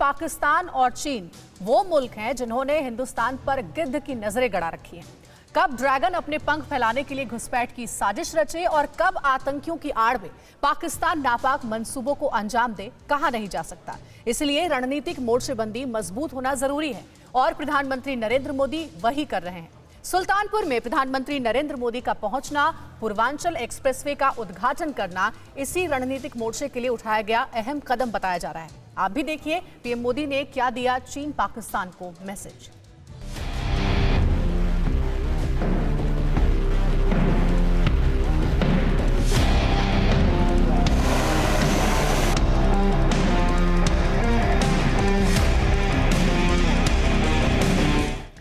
पाकिस्तान और चीन वो मुल्क हैं जिन्होंने हिंदुस्तान पर गिद्ध की नजरें गड़ा रखी हैं। कब ड्रैगन अपने पंख फैलाने के लिए घुसपैठ की साजिश रचे और कब आतंकियों की आड़ में पाकिस्तान नापाक मंसूबों को अंजाम दे, कहा नहीं जा सकता। इसलिए रणनीतिक मोर्चेबंदी मजबूत होना जरूरी है और प्रधानमंत्री नरेंद्र मोदी वही कर रहे हैं। सुल्तानपुर में प्रधानमंत्री नरेंद्र मोदी का पहुंचना, पूर्वांचल एक्सप्रेसवे का उद्घाटन करना इसी रणनीतिक मोर्चे के लिए उठाया गया अहम कदम बताया जा रहा है। आप भी देखिए पीएम मोदी ने क्या दिया चीन पाकिस्तान को मैसेज।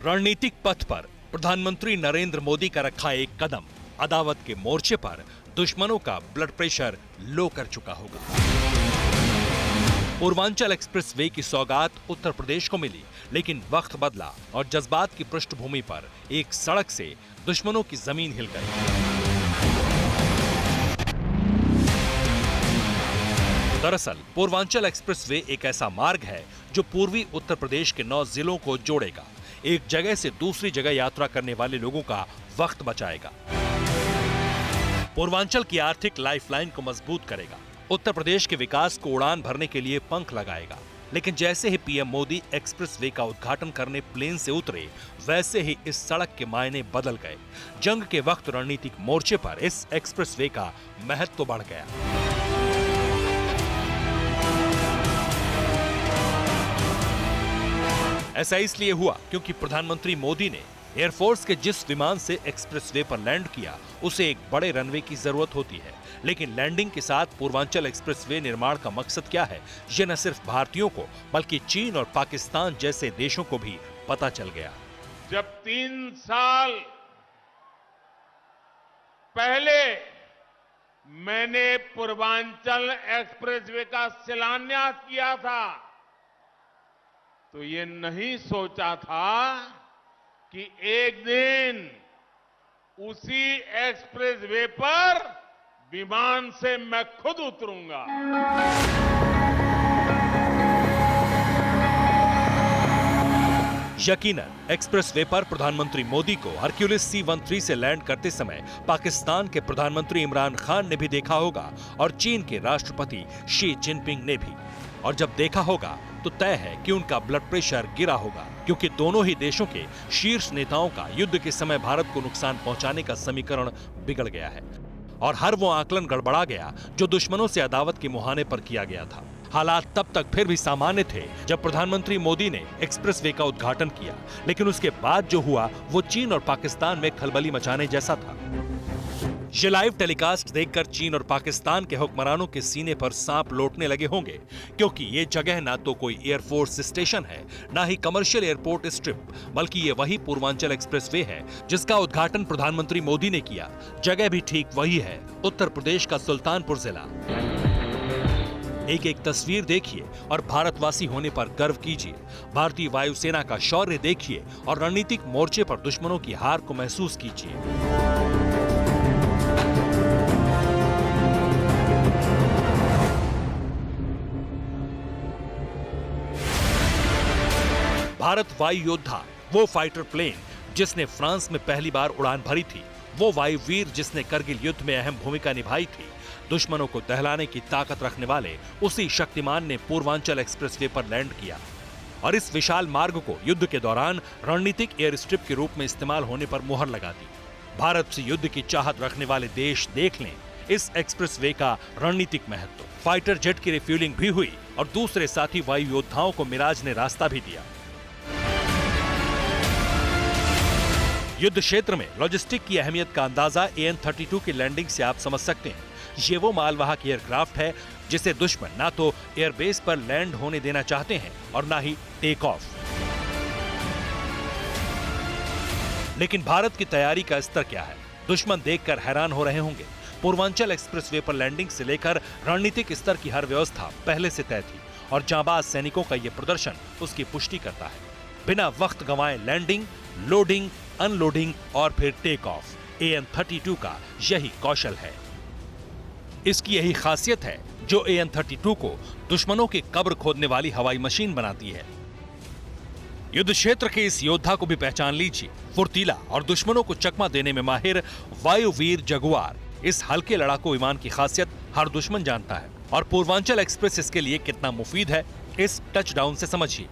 रणनीतिक पथ पर प्रधानमंत्री नरेंद्र मोदी का रखा एक कदम अदावत के मोर्चे पर दुश्मनों का ब्लड प्रेशर लो कर चुका होगा। पूर्वांचल एक्सप्रेसवे की सौगात उत्तर प्रदेश को मिली, लेकिन वक्त बदला और जज्बात की पृष्ठभूमि पर एक सड़क से दुश्मनों की जमीन हिल गई। दरअसल पूर्वांचल एक्सप्रेसवे एक ऐसा मार्ग है जो पूर्वी उत्तर प्रदेश के 9 जिलों को जोड़ेगा, एक जगह से दूसरी जगह यात्रा करने वाले लोगों का वक्त बचाएगा, पूर्वांचल की आर्थिक लाइफलाइन को मजबूत करेगा, उत्तर प्रदेश के विकास को उड़ान भरने के लिए पंख लगाएगा। लेकिन जैसे ही पीएम मोदी एक्सप्रेसवे का उद्घाटन करने प्लेन से उतरे, वैसे ही इस सड़क के मायने बदल गए। जंग के वक्त रणनीतिक मोर्चे पर इस एक्सप्रेसवे का महत्व बढ़ गया। ऐसा इसलिए हुआ क्योंकि प्रधानमंत्री मोदी ने एयरफोर्स के जिस विमान से एक्सप्रेसवे पर लैंड किया, उसे एक बड़े रनवे की जरूरत होती है। लेकिन लैंडिंग के साथ पूर्वांचल एक्सप्रेसवे निर्माण का मकसद क्या है, ये न सिर्फ भारतीयों को बल्कि चीन और पाकिस्तान जैसे देशों को भी पता चल गया। जब 3 साल पहले मैंने पूर्वांचल एक्सप्रेसवे का शिलान्यास किया था, तो ये नहीं सोचा था कि एक दिन उसी एक्सप्रेसवे पर विमान से मैं खुद उतरूंगा। यकीनन एक्सप्रेसवे पर प्रधानमंत्री मोदी को हरक्यूलिस C-13 से लैंड करते समय पाकिस्तान के प्रधानमंत्री इमरान खान ने भी देखा होगा और चीन के राष्ट्रपति शी जिनपिंग ने भी। और जब देखा होगा तो तय है कि उनका ब्लड प्रेशर गिरा होगा, क्योंकि दोनों ही देशों के शीर्ष नेताओं का युद्ध के समय भारत को नुकसान पहुंचाने का समीकरण बिगड़ गया है और हर वो आकलन गड़बड़ा गया जो दुश्मनों से अदावत के मुहाने पर किया गया था। हालात तब तक फिर भी सामान्य थे जब प्रधानमंत्री मोदी ने एक्सप्रेसवे का उद्घाटन किया, लेकिन उसके बाद जो हुआ वो चीन और पाकिस्तान में खलबली मचाने जैसा था। ये लाइव टेलीकास्ट देखकर चीन और पाकिस्तान के हुक्मरानों के सीने पर सांप लौटने लगे होंगे, क्योंकि ये जगह ना तो कोई एयरफोर्स स्टेशन है, ना ही कमर्शियल एयरपोर्ट स्ट्रिप, बल्कि ये वही पूर्वांचल एक्सप्रेसवे है जिसका उद्घाटन प्रधानमंत्री मोदी ने किया। जगह भी ठीक वही है, उत्तर प्रदेश का सुल्तानपुर जिला। एक एक तस्वीर देखिए और भारतवासी होने पर गर्व कीजिए। भारतीय वायुसेना का शौर्य देखिए और रणनीतिक मोर्चे पर दुश्मनों की हार को महसूस कीजिए। भारत वायु योद्धा, वो फाइटर प्लेन जिसने फ्रांस में पहली बार उड़ान भरी थी, वो वायुवीर जिसने करगिल युद्ध में अहम भूमिका निभाई थी, दुश्मनों को दहलाने की ताकत रखने वाले उसी शक्तिमान ने पूर्वांचल एक्सप्रेसवे पर लैंड किया और इस विशाल मार्ग को युद्ध के दौरान रणनीतिक एयर स्ट्रिप के रूप में इस्तेमाल होने पर मुहर लगा दी। भारत से युद्ध की चाहत रखने वाले देश देख लें इस एक्सप्रेसवे का रणनीतिक महत्व। फाइटर जेट की रिफ्यूलिंग भी हुई और दूसरे साथी वायु योद्धाओं को मिराज ने रास्ता भी दिया। युद्ध क्षेत्र में लॉजिस्टिक की अहमियत का अंदाजा AN-32 की लैंडिंग से आप समझ सकते हैं। ये वो मालवाहक एयरक्राफ्ट है जिसे दुश्मन ना तो एयरबेस पर लैंड होने देना चाहते हैं और ना ही टेक ऑफ। लेकिन भारत की तैयारी का स्तर क्या है, दुश्मन देखकर हैरान हो रहे होंगे। पूर्वांचल एक्सप्रेसवे पर लैंडिंग से लेकर रणनीतिक स्तर की हर व्यवस्था पहले से तय थी और जांबाज सैनिकों का यह प्रदर्शन उसकी पुष्टि करता है। बिना वक्त गंवाए लैंडिंग, लोडिंग, अनलोडिंग और फिर टेक ऑफ, AN-32 का यही कौशल है। इसकी यही खासियत है जो AN-32 को दुश्मनों की कब्र खोदने वाली हवाई मशीन बनाती है। युद्ध क्षेत्र के इस योद्धा को भी पहचान लीजिए, फुर्तीला और दुश्मनों को चकमा देने में माहिर वायुवीर जगुआर। इस हल्के लड़ाकू विमान की खासियत हर दुश्मन जानता है और पूर्वांचल एक्सप्रेस इसके लिए कितना मुफीद है इस टचडाउन से समझिए।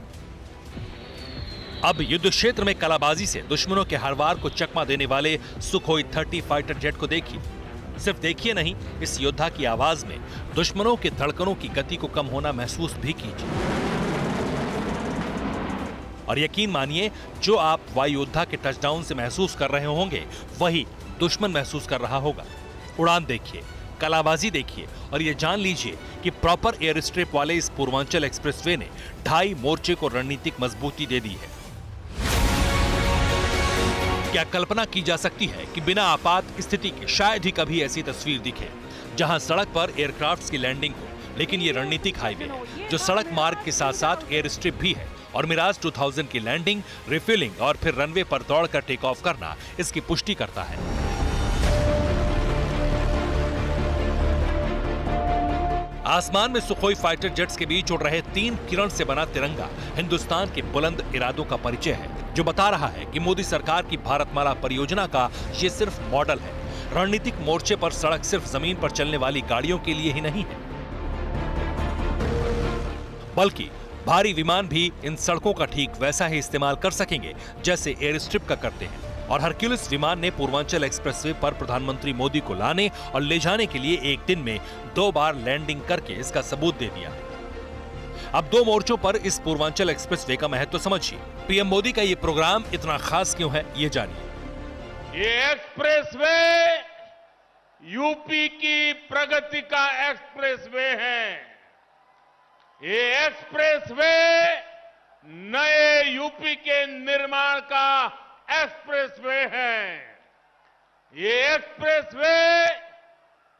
अब युद्ध क्षेत्र में कलाबाजी से दुश्मनों के हर वार को चकमा देने वाले सुखोई 30 फाइटर जेट को देखिए। सिर्फ देखिए नहीं, इस योद्धा की आवाज में दुश्मनों के धड़कनों की गति को कम होना महसूस भी कीजिए। और यकीन मानिए, जो आप वायु योद्धा के टचडाउन से महसूस कर रहे होंगे वही दुश्मन महसूस कर रहा होगा। उड़ान देखिए, कलाबाजी देखिए और ये जान लीजिए कि प्रॉपर एयर स्ट्रिप वाले इस पूर्वांचल एक्सप्रेसवे ने 2.5 मोर्चे को रणनीतिक मजबूती दे दी है। क्या कल्पना की जा सकती है कि बिना आपात स्थिति के शायद ही कभी ऐसी तस्वीर दिखे जहां सड़क पर एयरक्राफ्ट्स की लैंडिंग हो, लेकिन ये रणनीतिक हाईवे है जो सड़क मार्ग के साथ साथ एयर स्ट्रिप भी है और मिराज 2000 की लैंडिंग, रिफिलिंग और फिर रनवे पर दौड़कर टेक ऑफ करना इसकी पुष्टि करता है। आसमान में सुखोई फाइटर जेट्स के बीच उड़ रहे 3 किरण से बना तिरंगा हिंदुस्तान के बुलंद इरादों का परिचय है, जो बता रहा है कि मोदी सरकार की भारतमाला परियोजना का ये सिर्फ मॉडल है। रणनीतिक मोर्चे पर सड़क सिर्फ जमीन पर चलने वाली गाड़ियों के लिए ही नहीं है, बल्कि भारी विमान भी इन सड़कों का ठीक वैसा ही इस्तेमाल कर सकेंगे जैसे एयर स्ट्रिप का करते हैं। और हरक्यूलिस विमान ने पूर्वांचल एक्सप्रेसवे पर प्रधानमंत्री मोदी को लाने और ले जाने के लिए एक दिन में 2 बार लैंडिंग करके इसका सबूत दे दिया। अब 2 मोर्चों पर इस पूर्वांचल एक्सप्रेसवे का महत्व समझिए। पीएम मोदी का ये प्रोग्राम इतना खास क्यों है, ये जानिए। ये एक्सप्रेसवे यूपी की प्रगति का एक्सप्रेसवे है। ये एक्सप्रेसवे नए यूपी के निर्माण का एक्सप्रेसवे है। ये एक्सप्रेसवे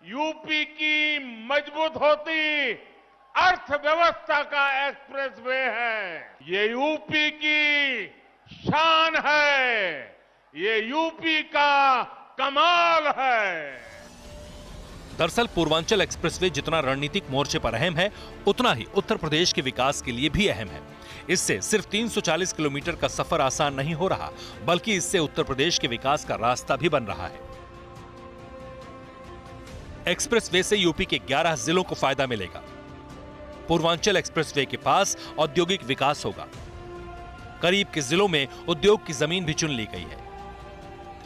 यूपी की मजबूत होती अर्थव्यवस्था का एक्सप्रेसवे है। ये यूपी की शान है। ये यूपी का कमाल है। दरअसल पूर्वांचल एक्सप्रेसवे जितना रणनीतिक मोर्चे पर अहम है, उतना ही उत्तर प्रदेश के विकास के लिए भी अहम है। इससे सिर्फ 340 किलोमीटर का सफर आसान नहीं हो रहा, बल्कि इससे उत्तर प्रदेश के विकास का रास्ता भी बन रहा है। एक्सप्रेसवे से यूपी के 11 जिलों को फायदा मिलेगा। पूर्वांचल एक्सप्रेसवे के पास औद्योगिक विकास होगा। करीब के जिलों में उद्योग की जमीन भी चुन ली गई है,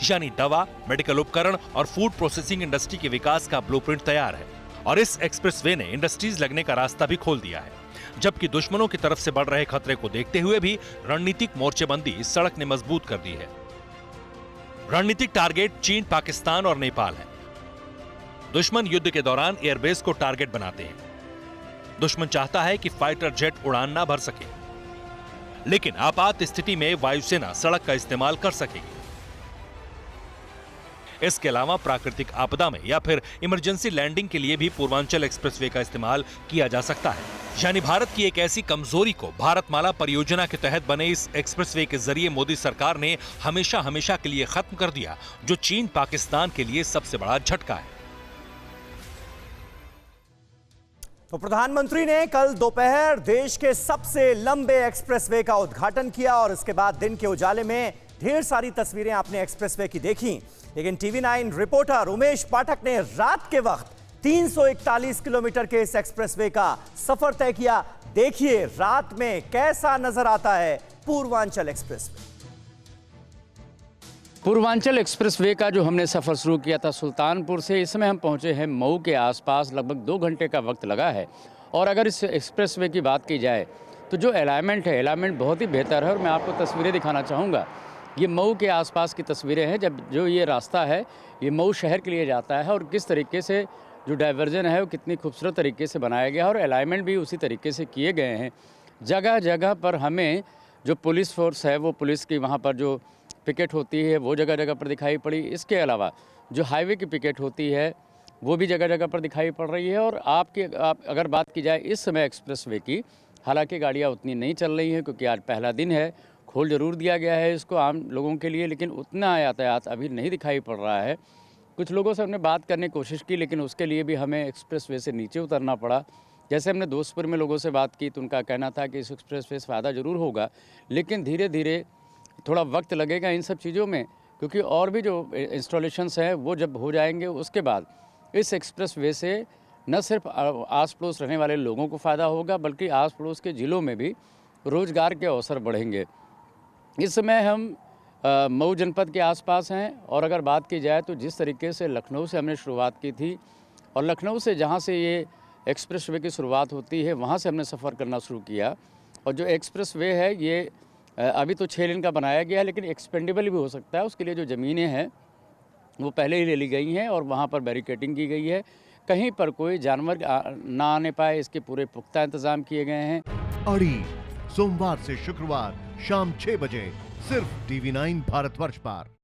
यानी दवा, मेडिकल उपकरण और फूड प्रोसेसिंग इंडस्ट्री के विकास का ब्लूप्रिंट तैयार है। और इस एक्सप्रेसवे ने इंडस्ट्रीज लगने का रास्ता भी खोल दिया है। जबकि दुश्मनों की तरफ से बढ़ रहे खतरे को देखते हुए भी रणनीतिक मोर्चेबंदी इस सड़क ने मजबूत कर दी है। रणनीतिक टारगेट चीन, पाकिस्तान और नेपाल है। दुश्मन युद्ध के दौरान एयरबेस को टारगेट बनाते हैं। दुश्मन चाहता है कि फाइटर जेट उड़ान ना भर सके, लेकिन आपात स्थिति में वायुसेना सड़क का इस्तेमाल कर सकेगी। इसके अलावा प्राकृतिक आपदा में या फिर इमरजेंसी लैंडिंग के लिए भी पूर्वांचल एक्सप्रेसवे का इस्तेमाल किया जा सकता है। यानी भारत की एक ऐसी कमजोरी को भारतमाला परियोजना के तहत बने इस एक्सप्रेसवे के जरिए मोदी सरकार ने हमेशा हमेशा के लिए खत्म कर दिया, जो चीन, पाकिस्तान के लिए सबसे बड़ा झटका है। तो प्रधानमंत्री ने कल दोपहर देश के सबसे लंबे एक्सप्रेसवे का उद्घाटन किया और इसके बाद दिन के उजाले में ढेर सारी तस्वीरें आपने एक्सप्रेसवे की देखी। लेकिन TV9 रिपोर्टर उमेश पाठक ने रात के वक्त 341 किलोमीटर के इस एक्सप्रेसवे का सफर तय किया। देखिए रात में कैसा नजर आता है पूर्वांचल एक्सप्रेसवे। पूर्वांचल एक्सप्रेसवे का जो हमने सफ़र शुरू किया था सुल्तानपुर से, इस समय हम पहुंचे हैं मऊ के आसपास। लगभग 2 घंटे का वक्त लगा है। और अगर इस एक्सप्रेसवे की बात की जाए तो जो अलाइनमेंट है, अलाइनमेंट बहुत ही बेहतर है। और मैं आपको तस्वीरें दिखाना चाहूँगा। ये मऊ के आसपास की तस्वीरें हैं, जब जो ये रास्ता है ये मऊ शहर के लिए जाता है और किस तरीके से जो डाइवर्जन है वो कितनी खूबसूरत तरीके से बनाया गया और अलाइनमेंट भी उसी तरीके से किए गए हैं। जगह जगह पर हमें जो पुलिस फोर्स है, वो पुलिस की वहाँ पर जो पिकेट होती है वो जगह जगह पर दिखाई पड़ी। इसके अलावा जो हाईवे की पिकेट होती है वो भी जगह जगह पर दिखाई पड़ रही है। और आप अगर बात की जाए इस समय एक्सप्रेसवे की, हालांकि गाड़ियाँ उतनी नहीं चल रही हैं क्योंकि आज पहला दिन है। खोल जरूर दिया गया है इसको आम लोगों के लिए, लेकिन उतना यातायात अभी नहीं दिखाई पड़ रहा है। कुछ लोगों से हमने बात करने की कोशिश की, लेकिन उसके लिए भी हमें एक्सप्रेसवे से नीचे उतरना पड़ा। जैसे हमने दोस्तपुर में लोगों से बात की तो उनका कहना था कि इस एक्सप्रेसवे से फ़ायदा ज़रूर होगा, लेकिन धीरे धीरे थोड़ा वक्त लगेगा इन सब चीज़ों में, क्योंकि और भी जो इंस्टॉलेशंस हैं वो जब हो जाएंगे उसके बाद इस एक्सप्रेसवे से न सिर्फ आस पड़ोस रहने वाले लोगों को फ़ायदा होगा, बल्कि आस पड़ोस के ज़िलों में भी रोज़गार के अवसर बढ़ेंगे। इस समय हम मऊ जनपद के आसपास हैं, और अगर बात की जाए तो जिस तरीके से लखनऊ से हमने शुरुआत की थी, और लखनऊ से जहाँ से ये एक्सप्रेसवे की शुरुआत होती है वहाँ से हमने सफ़र करना शुरू किया। और जो एक्सप्रेसवे है ये अभी तो 6 लेन का बनाया गया है, लेकिन एक्सपेंडेबल भी हो सकता है। उसके लिए जो ज़मीनें हैं वो पहले ही ले ली गई हैं और वहाँ पर बैरिकेडिंग की गई है। कहीं पर कोई जानवर ना आने पाए, इसके पूरे पुख्ता इंतजाम किए गए हैं। अड़ी सोमवार से शुक्रवार शाम 6 बजे सिर्फ TV9 भारतवर्ष पर।